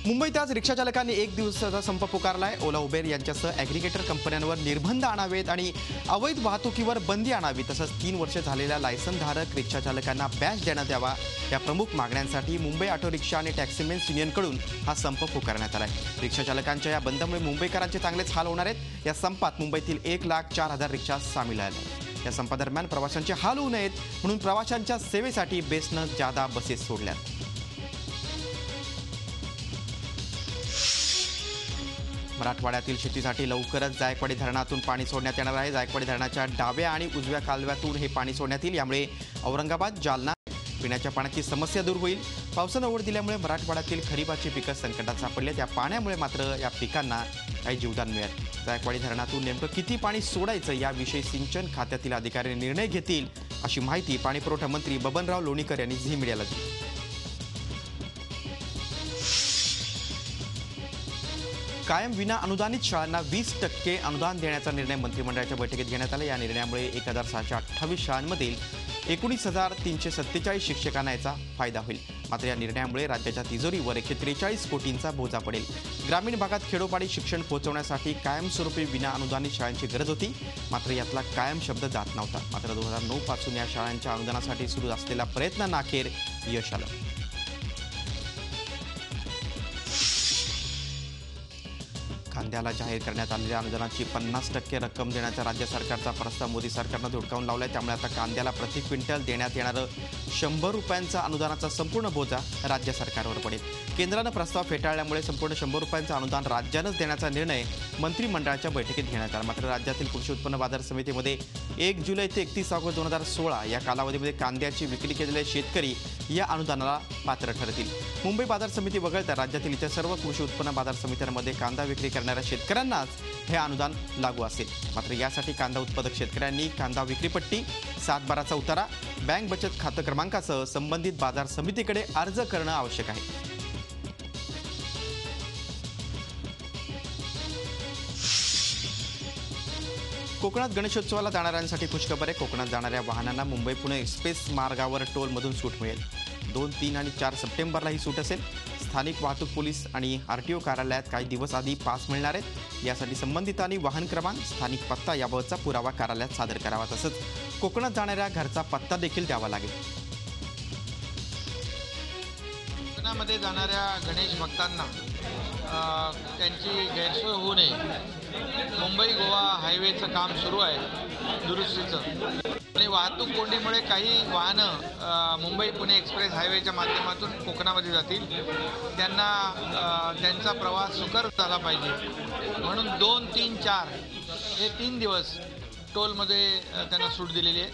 मुंबईत आज रिक्षा चालकांनी एक दिवसाचा संप पुकारलाय। ओला उबेर यांच्यासह ॲग्रिगेटर कंपन्यांवर निर्बंध आणावेत आणि अवैध वाहतुकीवर बंदी आणावी, तसंच 3 वर्ष झालेल्या लायसनधारक रिक्षा चालकांना बॅच देण्यात यावा या प्रमुख मागण्यांसाठी मुंबई ऑटो रिक्षा आणि टॅक्सीमेन्स युनियनकडून हा संप पुकारण्यात आलाय। रिक्षा चालकांच्या या बंदमुळे मुंबईकरांचे चांगलेच हाल होणार आहेत। या संपात मुंबईतील 1,04,000 रिक्षा सामील आहेत। या संपादरम्यान प्रवाशांचे हाल होऊ नयेत म्हणून प्रवाशांच्या सेवेसाठी बेस्टनं जादा बसेस सोडल्यात। मराठवाड्यातील शेतीसाठी लवकरच जायकवाडी धरणातून पाणी सोडण्यात येणार आहे। जायकवाडी धरणाच्या डाव्या आणि उजव्या कालव्यातून हे पाणी सोडण्यात येईल। यामुळे औरंगाबाद, जालना पिण्याच्या पाण्याची समस्या दूर होईल। पावसानं ओढ दिल्यामुळे मराठवाड्यातील खरीपाची पिकं संकटात सापडली। त्या पाण्यामुळे मात्र या पिकांना काही जीवदान मिळेल। जायकवाडी धरणातून नेमकं किती पाणी सोडायचं याविषयी सिंचन खात्यातील अधिकारी निर्णय घेतील, अशी माहिती पाणीपुरवठा मंत्री बबनराव लोणीकर यांनी झी मीडियाला दिली। कायम विना अनुदानित शाळांना 20% अनुदान देण्याचा निर्णय मंत्रिमंडळाच्या बैठकीत घेण्यात आला। या निर्णयामुळे 1,628 शाळांमधील 19,347 शिक्षकांना याचा फायदा होईल। मात्र या निर्णयामुळे राज्याच्या तिजोरीवर 143 कोटींचा बोजा पडेल। ग्रामीण भागात खेडोपाडी शिक्षण पोहोचवण्यासाठी कायमस्वरूपी विना अनुदानित शाळांची गरज होती, मात्र यातला कायम शब्द जात नव्हता। मात्र 2009 पासून या शाळांच्या अनुदानासाठी सुरू असलेला प्रयत्नांना अखेर यश आलं। कांद्याला जाहीर करण्यात आलेल्या अनुदानाची 50% रक्कम देण्याचा राज्य सरकारचा प्रस्ताव मोदी सरकारनं धुडकावून लावलाय। त्यामुळे आता कांद्याला प्रति क्विंटल देण्यात येणारं 100 रुपयांचा अनुदानाचा संपूर्ण बोजा राज्य सरकारवर पडेल। केंद्रानं प्रस्ताव फेटाळल्यामुळे संपूर्ण 100 रुपयांचं अनुदान राज्यानंच देण्याचा निर्णय मंत्रिमंडळाच्या बैठकीत घेण्यात आला। मात्र राज्यातील कृषी उत्पन्न बाजार समितीमध्ये 1 जुलै ते 31 ऑगस्ट 2016 या कालावधीमध्ये कांद्याची विक्री केलेले शेतकरी या अनुदानाला पात्र ठरतील। मुंबई बाजार समिती वगळता राज्यातील इतर सर्व कृषी उत्पन्न बाजार समित्यांमध्ये कांदा विक्री करणाऱ्या शेतकऱ्यांनाच हे अनुदान लागू असेल। मात्र यासाठी कांदा उत्पादक शेतकऱ्यांनी कांदा विक्रीपट्टी, 7/12चा उतारा, बँक बचत खातं क्रमांकासह संबंधित बाजार समितीकडे अर्ज करणं आवश्यक आहे। कोकणात गणेशोत्सवाला जाणाऱ्यांसाठी खुशखबर आहे। कोकणात जाणाऱ्या वाहनांना मुंबई पुणे एक्सप्रेस मार्गावर टोलमधून सूट मिळेल। 2, 3 आणि 4 सप्टेंबरला ही सूट असेल। स्थानिक वाहतूक पोलीस आणि RTO कार्यालयात काही दिवस आधी पास मिळणार आहेत। यासाठी संबंधितांनी वाहन क्रमांक, स्थानिक पत्ता याबाबतचा पुरावा कार्यालयात सादर करावा। तसंच कोकणात जाणाऱ्या घरचा पत्ता देखील द्यावा लागेल। कोकणामध्ये जाणाऱ्या गणेश भक्तांना त्यांची गैरसोय होऊ नये, मुंबई गोवा हायवेचं काम सुरू आहे दुरुस्तीचं, आणि वाहतूक कोंडीमुळे काही वाहनं मुंबई पुणे एक्सप्रेस हायवेच्या माध्यमातून कोकणामध्ये जातील। त्यांना त्यांचा प्रवास सुकर झाला पाहिजे म्हणून 2, 3, 4 हे 3 दिवस टोलमध्ये त्यांना सूट दिलेली आहे।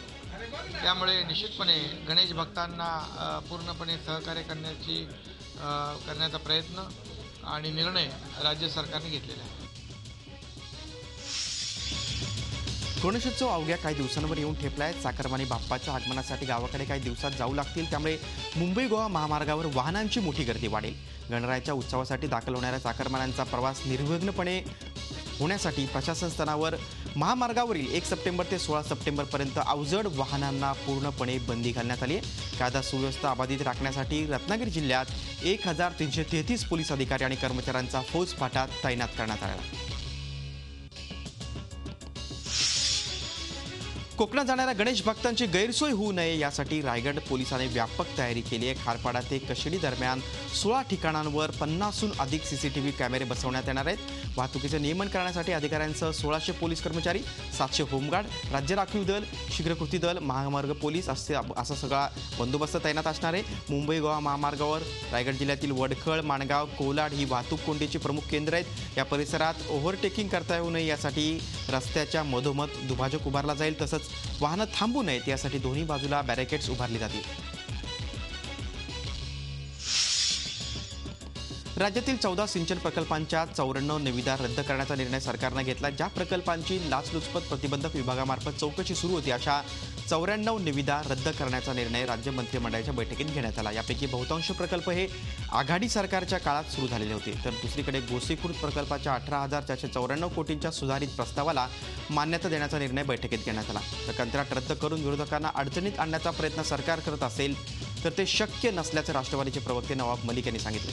त्यामुळे निश्चितपणे गणेश भक्तांना पूर्णपणे सहकार्य करण्याचा प्रयत्न आणि निर्णय राज्य सरकारने घेतलेला आहे। गणेशोत्सव अवघ्या काही दिवसांवर येऊन ठेपला आहे। चाकरमानी बाप्पाच्या आगमनासाठी गावाकडे काही दिवसात जाऊ लागतील। त्यामुळे मुंबई गोवा महामार्गावर वाहनांची मोठी गर्दी वाढेल। गणरायाच्या उत्सवासाठी दाखल होणाऱ्या चाकरमान्यांचा प्रवास निर्विघ्नपणे होण्यासाठी प्रशासन स्तरावर महामार्गावरील 1 सप्टेंबर ते 16 सप्टेंबरपर्यंत अवजड वाहनांना पूर्णपणे बंदी घालण्यात आली आहे। कायदा सुव्यवस्था अबाधित राखण्यासाठी रत्नागिरी जिल्ह्यात 1,333 पोलीस अधिकारी आणि कर्मचाऱ्यांचा फौजफाटा तैनात करण्यात आला। कोकणात जाणाऱ्या गणेश भक्तांची गैरसोय होऊ नये यासाठी रायगड पोलिसांनी व्यापक तयारी केली आहे। खारपाडा ते कशेडी दरम्यान 16 ठिकाणांवर 50हून अधिक CCTV कॅमेरे बसवण्यात येणार आहेत। वाहतुकीचे नियमन करण्यासाठी अधिकाऱ्यांसह 1600 पोलीस कर्मचारी, 700 होमगार्ड, राज्य राखीव दल, शीघ्र कृती दल, महामार्ग पोलीस असा सगळा बंदोबस्त तैनात असणार आहे। मुंबई गोवा महामार्गावर रायगड जिल्ह्यातील वडखळ, माणगाव, कोलाड ही वाहतूक कोंडीची प्रमुख केंद्र आहेत। या परिसरात ओव्हरटेकिंग करता येऊ नये यासाठी रस्त्याच्या मधोमध दुभाजक उभारला जाईल। तसंच वाहनं थांबू नयेत यासाठी दोन्ही बाजूला बॅरिकेड्स उभारली जातील। राज्यातील 14 सिंचन प्रकल्पांच्या 94 निविदा रद्द करण्याचा निर्णय सरकारनं घेतला। ज्या प्रकल्पांची लाचलुचपत प्रतिबंधक विभागामार्फत चौकशी सुरू होती अशा 94 निविदा रद्द करण्याचा निर्णय राज्य मंत्रिमंडळाच्या बैठकीत घेण्यात आला। यापैकी बहुतांश प्रकल्प हे आघाडी सरकारच्या काळात सुरू झालेले होते, तर दुसरीकडे गोसीखुर्द प्रकल्पाच्या 18,494 कोटींच्या सुधारित प्रस्तावाला मान्यता देण्याचा निर्णय बैठकीत घेण्यात आला। तर कंत्राट रद्द करून विरोधकांना अडचणीत आणण्याचा प्रयत्न सरकार करत असेल तर ते शक्य नसल्याचं राष्ट्रवादीचे प्रवक्ते नवाब मलिक यांनी सांगितले।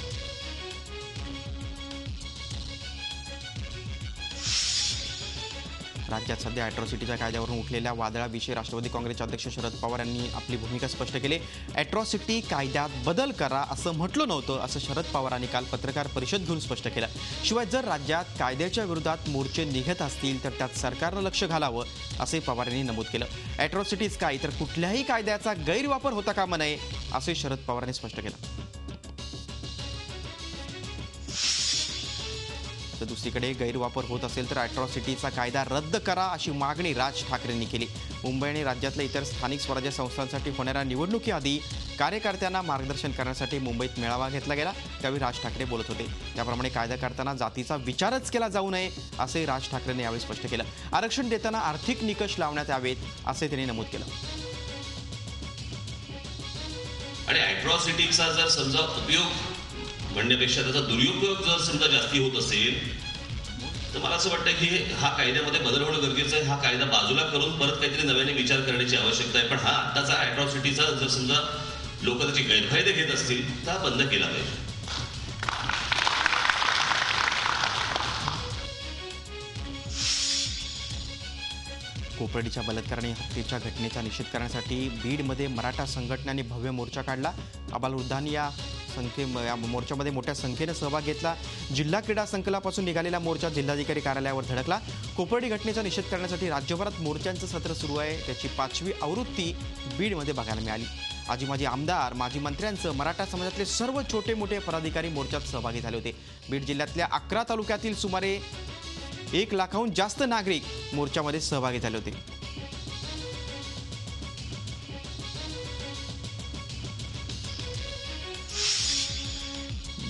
राज्यात सध्या अॅट्रॉसिटीच्या कायद्यावरून उठलेल्या वादळाविषयी राष्ट्रवादी काँग्रेसचे अध्यक्ष शरद पवार यांनी आपली भूमिका स्पष्ट केली. अॅट्रॉसिटी कायद्यात बदल करा असं म्हटलं नव्हतं, असं शरद पवारांनी काल पत्रकार परिषद घेऊन स्पष्ट केलं. शिवाय जर राज्यात कायद्याच्या विरोधात मोर्चे निघत असतील तर त्यात सरकारनं लक्ष घालावं, असे पवार यांनी नमूद केलं. अॅट्रॉसिटीज काय तर कुठल्याही कायद्याचा गैरवापर होता कामा नये, असे शरद पवारांनी स्पष्ट केलं. तर दुसरीकडे गैरवापर होत असेल तर अॅट्रॉसिटीचा कायदा रद्द करा अशी मागणी राज ठाकरेंनी केली. मुंबई आणि राज्यातल्या इतर स्थानिक स्वराज्य संस्थांसाठी होणाऱ्या निवडणुकीआधी कार्यकर्त्यांना मार्गदर्शन करण्यासाठी मुंबईत मेळावा घेतला गेला. त्यावेळी राज ठाकरे बोलत होते. त्याप्रमाणे कायदा करताना जातीचा विचारच केला जाऊ नये, असे राज ठाकरेंनी यावेळी स्पष्ट केलं. आरक्षण देताना आर्थिक निकष लावण्यात यावेत, असे त्यांनी नमूद केलं. आणि अॅट्रॉसिटीचा जर समजा उपयोग म्हणण्यापेक्षा त्याचा दुरुपयोग जर समजा जास्ती होत असेल तर मला असं वाटतं की हा कायद्यामध्ये बदल होणं गरजेचं आहे. हा कायदा बाजूला करून परत काहीतरी नव्याने विचार करण्याची आवश्यकता आहे. पण हा आत्ताचा अॅट्रॉसिटीचा जर समजा लोक त्याचे गैरफायदे घेत असतील तर हा बंद केला पाहिजे. कोपर्डीच्या बलात्कार आणि हत्येच्या घटनेचा निषेध करण्यासाठी बीडमध्ये मराठा संघटनांनी भव्य मोर्चा काढला. आबालवृद्धांनी या मोर्चामध्ये मोठ्या संख्येनं सहभाग घेतला. जिल्हा क्रीडा संकुलापासून निघालेला मोर्चा जिल्हाधिकारी कार्यालयावर धडकला. कोपर्डी घटनेचा निषेध करण्यासाठी राज्यभरात मोर्चांचं सत्र सुरू आहे. त्याची 5वी आवृत्ती बीडमध्ये बघायला मिळाली. आजी माजी आमदार, माजी मंत्र्यांचं मराठा समाजातले सर्व छोटे मोठे पदाधिकारी मोर्चात सहभागी झाले होते. बीड जिल्ह्यातल्या 11 तालुक्यातील सुमारे 1 लाखाहून जास्त नागरिक मोर्चामध्ये सहभागी झाले होते.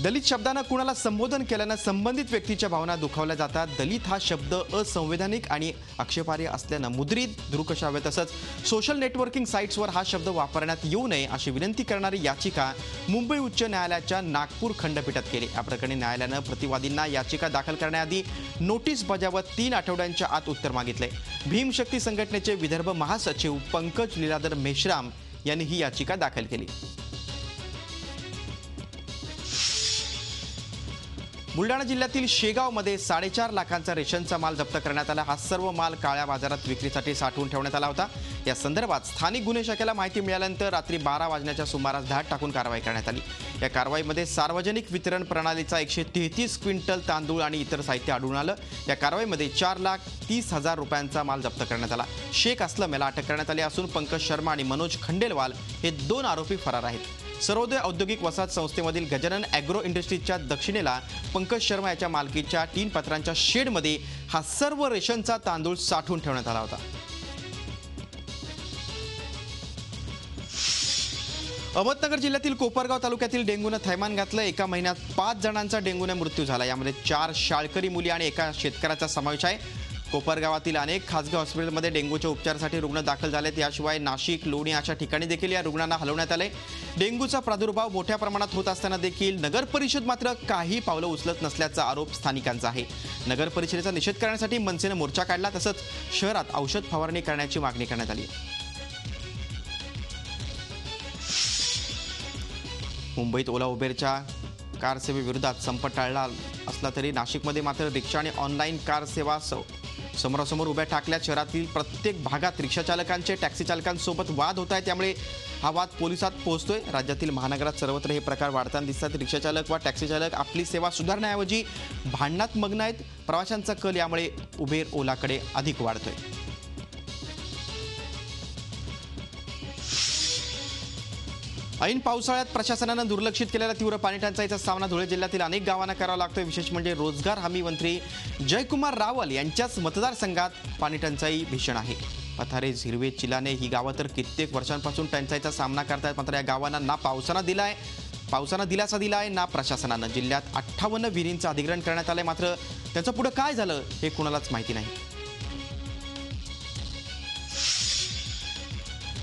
दलित शब्दानं कुणाला संबोधन केल्यानं संबंधित व्यक्तीच्या भावना दुखावल्या जातात. दलित हा शब्द असंवैधानिक आणि आक्षेपार्ह असल्यानं मुद्रित, दृकश्राव्य तसंच सोशल नेटवर्किंग साईट्सवर हा शब्द वापरण्यात येऊ नये अशी विनंती करणारी याचिका मुंबई उच्च न्यायालयाच्या नागपूर खंडपीठात केली. या प्रकरणी न्यायालयानं प्रतिवादींना याचिका दाखल करण्याआधी नोटीस बजावत 3 आठवड्यांच्या आत उत्तर मागितलंय. भीमशक्ती संघटनेचे विदर्भ महासचिव पंकज लीलाधर मेश्राम यांनी ही याचिका दाखल केली. बुलढाणा जिल्ह्यातील शेगावमध्ये 4.5 लाखांचा रेशनचा माल जप्त करण्यात आला. हा सर्व माल काळ्या बाजारात विक्रीसाठी साठवून ठेवण्यात आला होता. या संदर्भात स्थानिक गुन्हे शाखेला माहिती मिळाल्यानंतर रात्री 12 वाजण्याच्या सुमारास धाड टाकून कारवाई करण्यात आली. या कारवाईमध्ये सार्वजनिक वितरण प्रणालीचा 133 क्विंटल तांदूळ आणि इतर साहित्य आढळून आलं. या कारवाईमध्ये 4,30,000 रुपयांचा माल जप्त करण्यात आला. शेख असलम याला अटक करण्यात आली असून पंकज शर्मा आणि मनोज खंडेलवाल हे 2 आरोपी फरार आहेत. सर्वोदय औद्योगिक वसाहत संस्थेमधील गजानन ॲग्रो इंडस्ट्रीजच्या दक्षिणेला पंकज शर्मा याच्या मालकीच्या 3 पत्रांच्या शेडमध्ये हा सर्व रेशनचा तांदूळ साठवून ठेवण्यात आला होता. अहमदनगर जिल्ह्यातील कोपरगाव तालुक्यातील डेंग्यूनं थैमान घातलं. एका महिन्यात 5 जणांचा डेंग्यूने मृत्यू झाला. यामध्ये 4 शाळकरी मुली आणि एका शेतकऱ्याचा समावेश आहे. कोपरगावातील अनेक खासगी हॉस्पिटलमध्ये डेंग्यूच्या उपचारासाठी रुग्ण दाखल झालेत. याशिवाय नाशिक, लोणी अशा ठिकाणी देखील या रुग्णांना हलवण्यात आले. डेंग्यूचा प्रादुर्भाव मोठ्या प्रमाणात होत असताना देखील नगर परिषद मात्र काही पावलं उचलत नसल्याचा आरोप स्थानिकांचा आहे. नगर परिषदेचा निषेध करण्यासाठी मनसेनं मोर्चा काढला. तसंच शहरात औषध फवारणी करण्याची मागणी करण्यात आली. मुंबईत ओला उबेरच्या कार सेवेविरोधात संप टाळला असला तरी नाशिकमध्ये मात्र रिक्षा आणि ऑनलाईन कार सेवा समोरासमोर उभ्या टाकल्यात. शहरातील प्रत्येक भागात रिक्षा चालकांचे टॅक्सी चालकांसोबत वाद होत आहेत. त्यामुळे हा वाद पोलिसात पोहोचतोय. राज्यातील महानगरात सर्वत्र हे प्रकार वाढताना दिसतात. रिक्षा चालक व टॅक्सी चालक आपली सेवा सुधारण्याऐवजी भांडणात मग्न आहेत. प्रवाशांचा कल यामुळे उबेर ओलाकडे अधिक वाढतोय. ऐन पावसाळ्यात प्रशासनानं दुर्लक्षित केलेल्या तीव्र पाणी टंचाईचा सामना धुळे जिल्ह्यातील अनेक गावांना करावा लागतोय. विशेष म्हणजे रोजगार हमी मंत्री जयकुमार रावल यांच्याच मतदारसंघात पाणी टंचाई भीषण आहे. पथारे, झिरवे, चिलाने ही गावं तर कित्येक वर्षांपासून टंचाईचा सामना करतायत. मात्र या गावांना ना पावसानं दिलासा दिलाय ना प्रशासनानं. जिल्ह्यात 58 विहिरींचं अधिग्रहण करण्यात आलंय. मात्र त्याचं पुढे काय झालं हे कुणालाच माहिती नाही.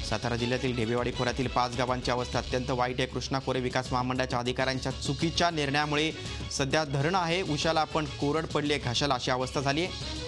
सातारा जिल्ह्यातील ढेबेवाडी खोऱ्यातील 5 गावांची अवस्था अत्यंत वाईट आहे. कृष्णा खोरे विकास महामंडळाच्या अधिकाऱ्यांच्या चुकीच्या निर्णयामुळे सध्या धरण आहे उशाला पण कोरड पडली आहे घाशाला अशी अवस्था झाली आहे.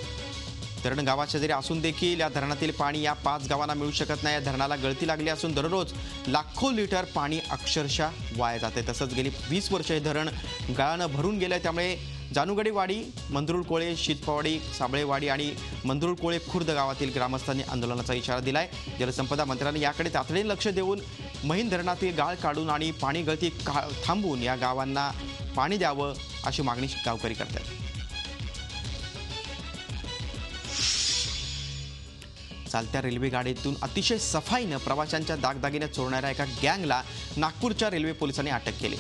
धरण गावाशेजारी असून देखील या धरणातील पाणी या 5 गावांना मिळू शकत नाही. या धरणाला गळती लागली असून दररोज लाखो लिटर पाणी अक्षरशः वाया जाते. तसंच गेली 20 वर्ष हे धरण गाळानं भरून गेलं. त्यामुळे जानुगडेवाडी, मंदरुळकोळे, शीतपवाडी, साबळेवाडी आणि मंदरुळकोळे खुर्द गावातील ग्रामस्थांनी आंदोलनाचा इशारा दिलाय. जलसंपदा मंत्र्यांनी याकडे तातडीने लक्ष देऊन महिन धरणातील गाळ काढून आणि पाणी गळती थांबवून या गावांना पाणी द्यावं अशी मागणी गावकरी करतात. चालत्या रेल्वे गाडीतून अतिशय सफाईनं प्रवाशांच्या दागदागिने चोरणाऱ्या एका गँगला नागपूरच्या रेल्वे पोलिसांनी अटक केली.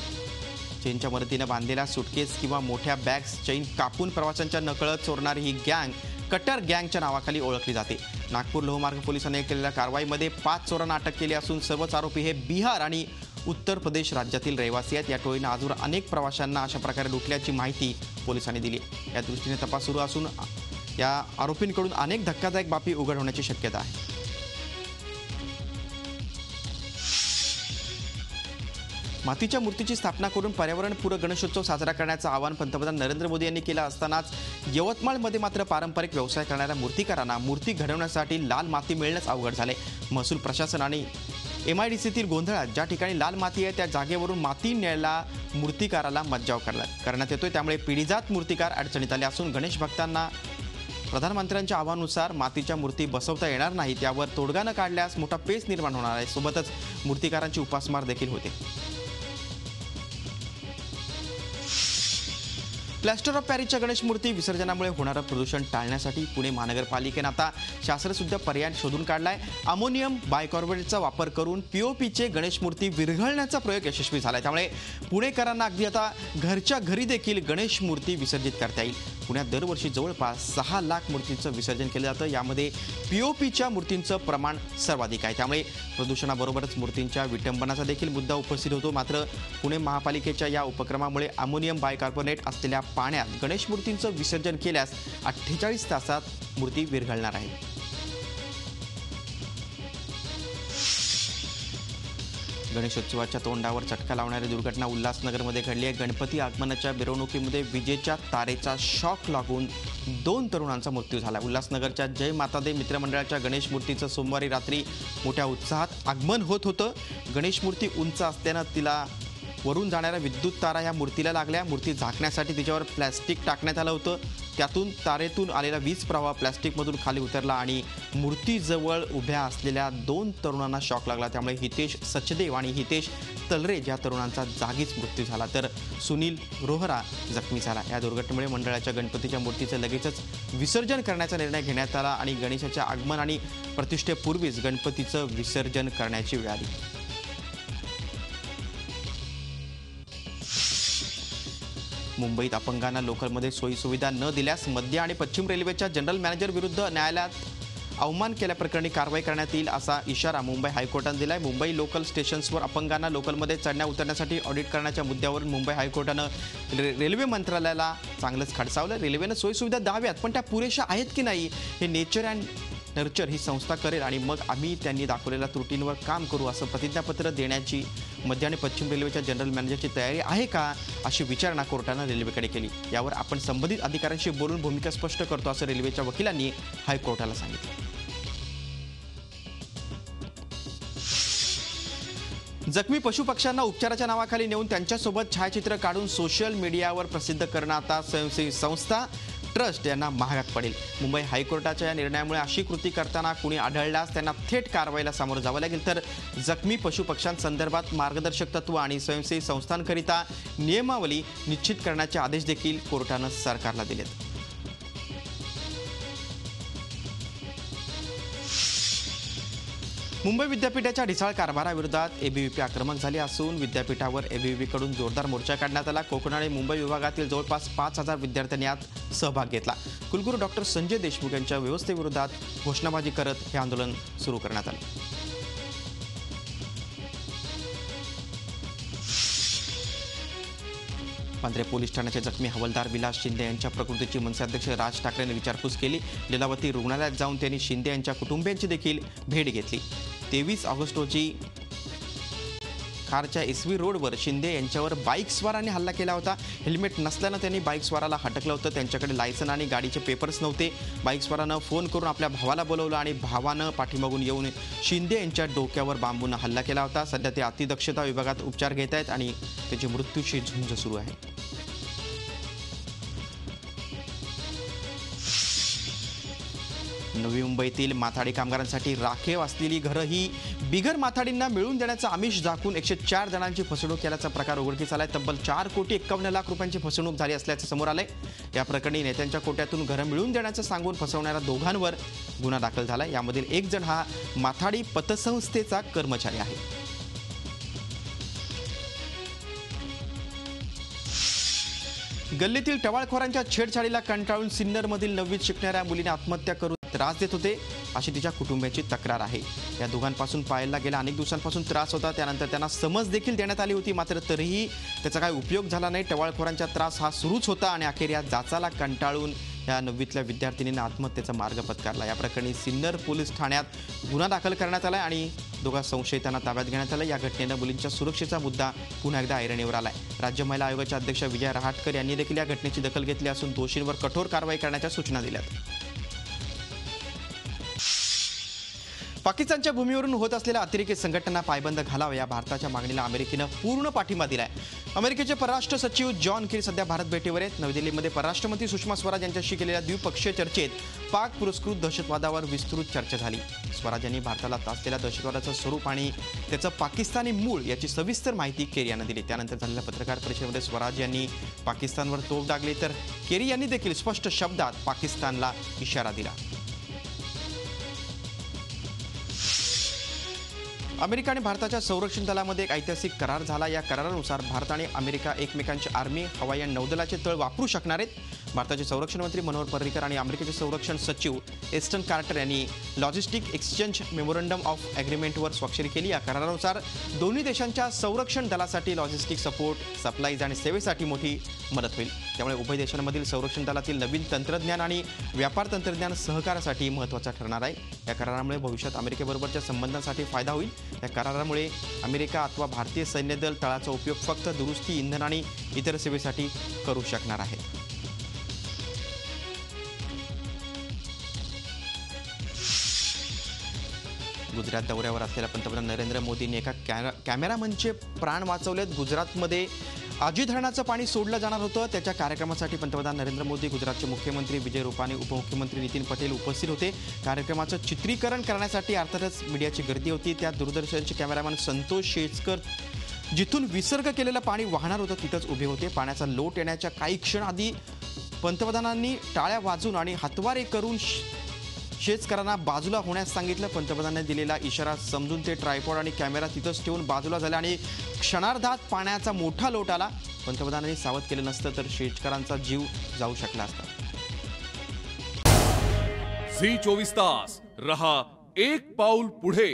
चेनच्या मदतीनं बांधलेल्या सुटकेस किंवा मोठ्या बॅग्स चेन कापून प्रवाशांच्या नकळत चोरणारी ही गँग कटर गँगच्या नावाखाली ओळखली जाते. नागपूर लोहमार्ग पोलिसांनी केलेल्या कारवाईमध्ये 5 चोरांना अटक केली असून सर्वच आरोपी हे बिहार आणि उत्तर प्रदेश राज्यातील रहिवासी आहेत. या टोळीनं आजवर अनेक प्रवाशांना अशा प्रकारे लुटल्याची माहिती पोलिसांनी दिली. या दृष्टीने तपास सुरू असून या आरोपींकडून अनेक धक्कादायक बाबी उघड होण्याची शक्यता आहे. मातीच्या मूर्तीची स्थापना करून पर्यावरणपूरक गणेशोत्सव साजरा करण्याचं आवाहन पंतप्रधान नरेंद्र मोदी यांनी केलं असतानाच यवतमाळमध्ये मात्र पारंपरिक व्यवसाय करणाऱ्या मूर्तिकारांना मूर्ती घडवण्यासाठी लाल माती मिळणंच अवघड झाले. महसूल प्रशासन आणि MIDCतील गोंधळात ज्या ठिकाणी लाल माती आहे त्या जागेवरून माती न्यायला मूर्तिकाराला मज्जाव करण्यात येतोय. त्यामुळे पिढीजात मूर्तिकार अडचणीत आले असून गणेश भक्तांना प्रधानमंत्र्यांच्या आवाहनानुसार मातीच्या मूर्ती बसवता येणार नाही, त्यावर तोडगा न काढल्यास मोठा पेच निर्माण होणार आहे. सोबतच मूर्तिकारांची उपासमार देखील होते. प्लॅस्टर ऑफ पॅरिसच्या गणेश मूर्ती विसर्जनामुळे होणारं प्रदूषण टाळण्यासाठी पुणे महानगरपालिकेनं आता शास्त्रशुद्ध पर्याय शोधून काढलाय. अमोनियम बायकार्बोनेटचा वापर करून POPचे गणेश मूर्ती विरघळण्याचा प्रयोग यशस्वी झालाय. त्यामुळे पुणेकरांना अगदी आता घरच्या घरी देखील गणेश मूर्ती विसर्जित करता येईल. पुण्यात दरवर्षी जवळपास 6 लाख मूर्तींचं विसर्जन केलं जातं. यामध्ये POPच्या मूर्तींचं प्रमाण सर्वाधिक आहे. त्यामुळे प्रदूषणाबरोबरच मूर्तींच्या विटंबनाचा देखील मुद्दा उपस्थित होतो. मात्र पुणे महापालिकेच्या या उपक्रमामुळे अमोनियम बायकार्बोनेट असलेल्या पाण्यात गणेश मूर्तींचं विसर्जन केल्यास 48 तासात मूर्ती विरघळणार आहे. गणेशोत्सवाच्या तोंडावर चटका लावणारी दुर्घटना उल्हासनगरमध्ये घडली आहे. गणपती आगमनाच्या मिरवणुकीमध्ये विजेच्या तारेचा शॉक लागून 2 तरुणांचा मृत्यू झाला. उल्हासनगरच्या जय मातादे मित्रमंडळाच्या गणेश मूर्तीचं सोमवारी रात्री मोठ्या उत्साहात आगमन होत होतं. गणेश मूर्ती उंच असल्यानं तिला वरून जाणाऱ्या विद्युत तारा ह्या मूर्तीला लागल्या. मूर्ती झाकण्यासाठी तिच्यावर प्लॅस्टिक टाकण्यात आलं होतं. त्यातून तारेतून आलेला वीज प्रवाह प्लॅस्टिकमधून खाली उतरला आणि मूर्तीजवळ उभ्या असलेल्या 2 तरुणांना शॉक लागला. त्यामुळे हितेश सचदेव आणि हितेश तलरेज या तरुणांचा जागीच मृत्यू झाला, तर सुनील रोहरा जखमी झाला. या दुर्घटनेमुळे मंडळाच्या गणपतीच्या मूर्तीचं लगेचच विसर्जन करण्याचा निर्णय घेण्यात आला आणि गणेशाच्या आगमन आणि प्रतिष्ठेपूर्वीच गणपतीचं विसर्जन करण्याची वेळ आली. मुंबईत अपंगांना लोकलमध्ये सोयीसुविधा न दिल्यास मध्य आणि पश्चिम रेल्वेच्या जनरल मॅनेजर विरुद्ध न्यायालयात अवमान केल्याप्रकरणी कारवाई करण्यात येईल असा इशारा मुंबई हायकोर्टानं दिलाय. मुंबई लोकल स्टेशन्सवर अपंगांना लोकलमध्ये चढण्या उतरण्यासाठी ऑडिट करण्याच्या मुद्द्यावरून मुंबई हायकोर्टानं रेल्वे मंत्रालयाला चांगलंच खडसावलं. रेल्वेनं सोयीसुविधा द्याव्यात, पण त्या पुरेशा आहेत की नाही हे नेचर अँड नर्चर ही संस्था करेल आणि मग आम्ही त्यांनी दाखवलेल्या त्रुटींवर काम करू असं प्रतिज्ञापत्र देण्याची मध्य आणि पश्चिम रेल्वेच्या जनरल मॅनेजरची तयारी आहे का अशी विचारणा कोर्टानं रेल्वेकडे केली. यावर आपण संबंधित अधिकाऱ्यांशी बोलून भूमिका स्पष्ट करतो असं रेल्वेच्या वकिलांनी हायकोर्टाला सांगितलं. जखमी पशुपक्ष्यांना उपचाराच्या नावाखाली नेऊन त्यांच्यासोबत छायाचित्र काढून सोशल मीडियावर प्रसिद्ध करणं आता स्वयंसेवी संस्था ट्रस्ट यांना महागात पडेल. मुंबई हायकोर्टाच्या या निर्णयामुळे अशी कृती करताना कुणी आढळल्यास त्यांना थेट कारवाईला सामोरं जावं लागेल. तर जखमी पशुपक्ष्यांसंदर्भात मार्गदर्शक तत्व आणि स्वयंसेवी संस्थांकरिता नियमावली निश्चित करण्याचे आदेश देखील कोर्टानं सरकारला दिलेत. मुंबई विद्यापीठाच्या ढिसाळ कारभाराविरोधात ABVP आक्रमक झाली असून विद्यापीठावर ABVPकडून जोरदार मोर्चा काढण्यात आला. कोकण आणि मुंबई विभागातील जवळपास 5,000 विद्यार्थ्यांनी यात सहभाग घेतला. कुलगुरू डॉक्टर संजय देशमुख यांच्या व्यवस्थेविरोधात घोषणाबाजी करत हे आंदोलन सुरू करण्यात आलं. पांढरे पोलीस ठाण्याचे जखमी हवालदार विलास शिंदे यांच्या प्रकृतीची मनसे अध्यक्ष राज ठाकरेंनी विचारपूस केली. लीलावती रुग्णालयात जाऊन त्यांनी शिंदे यांच्या कुटुंबियांची देखील भेट घेतली. 23 ऑगस्ट रोजी कारच्या SV रोडवर शिंदे यांच्यावर बाईक स्वारांनी हल्ला केला होता. हेल्मेट नसल्यानं त्यांनी बाईक स्वाराला हटकलं होतं. त्यांच्याकडे लायसन आणि गाडीचे पेपर्स नव्हते. बाईक स्वारानं फोन करून आपल्या भावाला बोलवलं आणि भावानं पाठीमागून येऊन शिंदे यांच्या डोक्यावर बांबून हल्ला केला होता. सध्या ते अतिदक्षता विभागात उपचार घेत आहेत आणि त्याची मृत्यूची झुंज सुरू आहे. नवी मुंबईतील माथाडी कामगारांसाठी राखीव असलेली घरं ही बिगर माथाडींना मिळवून देण्याचं आमिष दाखवून 104 जणांची फसवणूक केल्याचा प्रकार उघडकीस आलाय. तब्बल 4,51,00,000 रुपयांची फसवणूक झाली असल्याचं समोर आलंय. या प्रकरणी नेत्यांच्या कोट्यातून घरं मिळवून देण्याचं सांगून फसवणाऱ्या दोघांवर गुन्हा दाखल झालाय. यामधील एक जण हा माथाडी पतसंस्थेचा कर्मचारी आहे. गल्लीतील टवाळखोरांच्या छेडछाडीला कंटाळून सिन्नरमधील 9वीत शिकणाऱ्या मुलीने आत्महत्या करून त्रास देत होते अशी तिच्या कुटुंबियाची तक्रार आहे. या दोघांपासून पायलला गेल्या अनेक दिवसांपासून त्रास होता. त्यानंतर त्यांना समज देखील देण्यात आली होती, मात्र तरीही त्याचा काही उपयोग झाला नाही. टवाळखोरांचा त्रास हा सुरूच होता आणि अखेर या जाचाला कंटाळून या 9वीतल्या विद्यार्थिनींना आत्महत्येचा मार्ग पत्करला. या प्रकरणी सिन्नर पोलीस ठाण्यात गुन्हा दाखल करण्यात आला आणि दोघा संशयितांना ताब्यात घेण्यात आलं. या घटनेनं मुलींच्या सुरक्षेचा मुद्दा पुन्हा एकदा ऐरणीवर आलाय. राज्य महिला आयोगाच्या अध्यक्ष विजया रहाटकर यांनी देखील या घटनेची दखल घेतली असून दोषींवर कठोर कारवाई करण्याच्या सूचना दिल्यात. पाकिस्तानच्या भूमीवरून होत असलेल्या अतिरेकी संघटनांना पायबंद घालावा या भारताच्या मागणीला अमेरिकेनं पूर्ण पाठिंबा दिलाय. अमेरिकेचे परराष्ट्र सचिव जॉन केरी सध्या भारत भेटीवर आहेत. नवी दिल्लीमध्ये परराष्ट्र मंत्री सुषमा स्वराज यांच्याशी केलेल्या द्विपक्षीय चर्चेत पाक पुरस्कृत दहशतवादावर विस्तृत चर्चा झाली. स्वराज यांनी भारताला असलेल्या दहशतवादाचं स्वरूप आणि त्याचं पाकिस्तानी मूळ याची सविस्तर माहिती केरी यांना दिली. त्यानंतर झालेल्या पत्रकार परिषदेमध्ये स्वराज यांनी पाकिस्तानवर तोफ डागली तर केरी यांनी देखील स्पष्ट शब्दात पाकिस्तानला इशारा दिला. अमेरिका आणि भारताच्या संरक्षण दलामध्ये एक ऐतिहासिक करार झाला. या करारानुसार भारत आणि अमेरिका एकमेकांची आर्मी, हवाई आणि नौदलाचे तळ वापरू शकणार आहेत. भारताचे संरक्षण मंत्री मनोहर पर्रिकर आणि अमेरिकेचे संरक्षण सचिव एस्टन कार्टर यांनी लॉजिस्टिक एक्सचेंज मेमोरंडम ऑफ ॲग्रीमेंटवर स्वाक्षरी केली. या करारानुसार दोन्ही देशांच्या संरक्षण दलासाठी लॉजिस्टिक सपोर्ट, सप्लाईज आणि सेवेसाठी मोठी मदत होईल. त्यामुळे उभय देशांमधील संरक्षण दलातील नवीन तंत्रज्ञान आणि व्यापार तंत्रज्ञान सहकारासाठी महत्त्वाचा ठरणार आहे. या करारामुळे भविष्यात अमेरिकेबरोबरच्या संबंधांसाठी फायदा होईल. या करारामुळे अमेरिका अथवा भारतीय सैन्य दल तळाचा उपयोग फक्त दुरुस्ती, इंधन आणि इतर सेवेसाठी करू शकणार आहे. गुजरात दौऱ्यावर असलेल्या पंतप्रधान नरेंद्र मोदींनी एका कॅमेरामनचे प्राण वाचवलेत. गुजरातमध्ये आजी धरणाचं पाणी सोडलं जाणार होतं. त्याच्या कार्यक्रमासाठी पंतप्रधान नरेंद्र मोदी, गुजरातचे मुख्यमंत्री विजय रुपानी, उपमुख्यमंत्री नितीन पटेल उपस्थित होते. कार्यक्रमाचं चित्रीकरण करण्यासाठी अर्थातच मीडियाची गर्दी होती. त्यात दूरदर्शनचे कॅमेरामॅन संतोष शेजकर जिथून विसर्ग केलेलं पाणी वाहणार होतं तिथंच उभे होते. पाण्याचा लोट येण्याच्या काही क्षण आधी पंतप्रधानांनी टाळ्या वाजून आणि हातवारे करून शेतकऱ्यांना बाजूला होण्यास सांगितलं. पंतप्रधानांनी दिलेला इशारा समजून ते ट्रायपॉड आणि कॅमेरा तिथंच ठेवून बाजूला झाले आणि क्षणार्धात पाण्याचा मोठा लोट आला. पंतप्रधानांनी सावध केलं नसतं तर शेतकऱ्यांचा जीव जाऊ शकला असता. झी 24 तास रहा एक पाऊल पुढे.